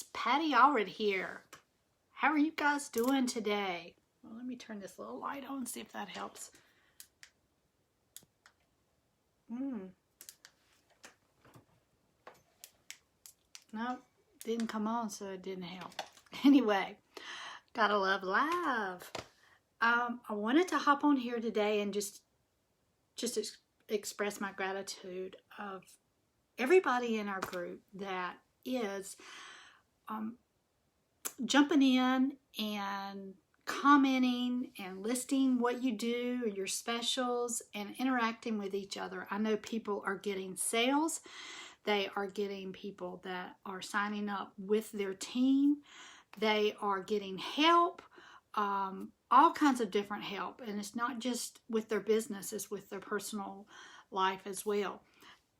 it's Patti Allred here. How are you guys doing today? Well, let me turn this little light on and see if that helps. Nope, didn't come on, so it didn't help. Anyway, gotta love live. I wanted to hop on here today and just express my gratitude of everybody in our group that is jumping in and commenting and listing what you do, your specials, and interacting with each other. I know people are getting sales. They are getting people that are signing up with their team. They are getting help, all kinds of different help. And it's not just with their business, it's with their personal life as well.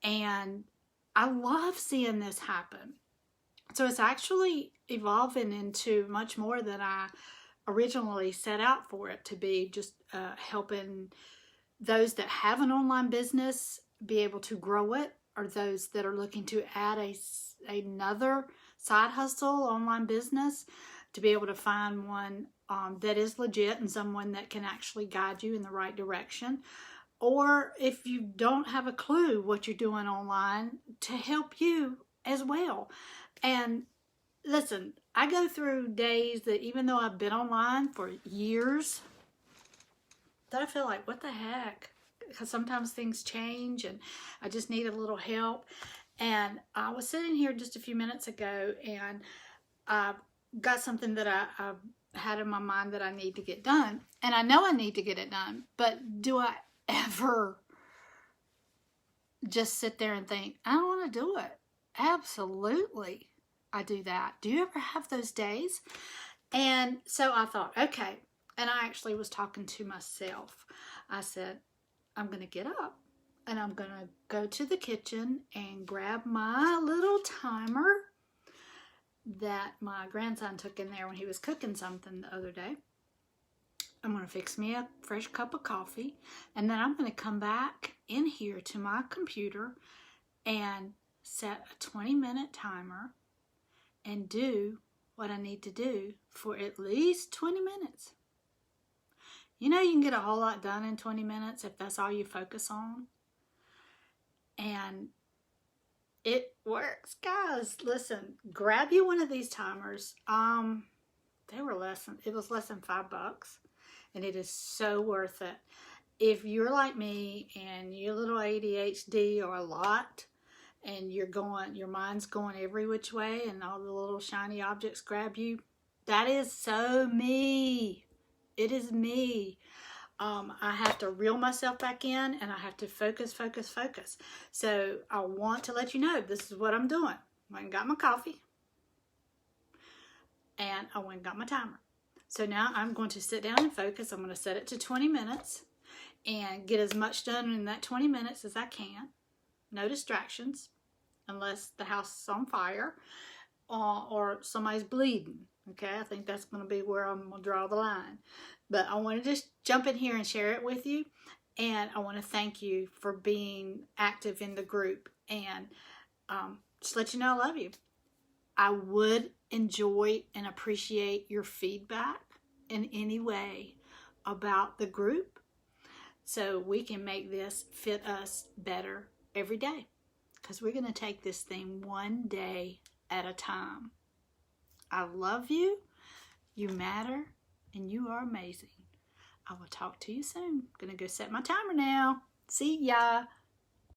And I love seeing this happen. So it's actually evolving into much more than I originally set out for it to be, just helping those that have an online business be able to grow it, or those that are looking to add another side hustle online business to be able to find one that is legit and someone that can actually guide you in the right direction. Or if you don't have a clue what you're doing online, to help you as well. And listen, I go through days that even though I've been online for years, that I feel like, what the heck? Because sometimes things change and I just need a little help. And I was sitting here just a few minutes ago and I got something that I had in my mind that I need to get done. And I know I need to get it done, but do I ever just sit there and think, I don't want to do it? Absolutely, I do that. Do you ever have those days? And so I thought, okay. And I actually was talking to myself. I said, I'm going to get up and I'm going to go to the kitchen and grab my little timer that my grandson took in there when he was cooking something the other day. I'm going to fix me a fresh cup of coffee, and then I'm going to come back in here to my computer and set a 20-minute timer and do what I need to do for at least 20 minutes. You know, you can get a whole lot done in 20 minutes if that's all you focus on. And it works, guys. Listen, grab you one of these timers. It was less than $5, and it is so worth it. If you're like me and you're a little ADHD or a lot, and your mind's going every which way, and all the little shiny objects grab you, that is so me. It is me. I have to reel myself back in, and I have to focus. So I want to let you know, this is what I'm doing. I went and got my coffee, and I went and got my timer. So now I'm going to sit down and focus. I'm going to set it to 20 minutes and get as much done in that 20 minutes as I can. No distractions, unless the house is on fire or somebody's bleeding. Okay, I think that's going to be where I'm going to draw the line. But I want to just jump in here and share it with you. And I want to thank you for being active in the group. And just let you know I love you. I would enjoy and appreciate your feedback in any way about the group, so we can make this fit us better every day. Because we're going to take this thing one day at a time. I love you. You matter. And you are amazing. I will talk to you soon. I'm going to go set my timer now. See ya.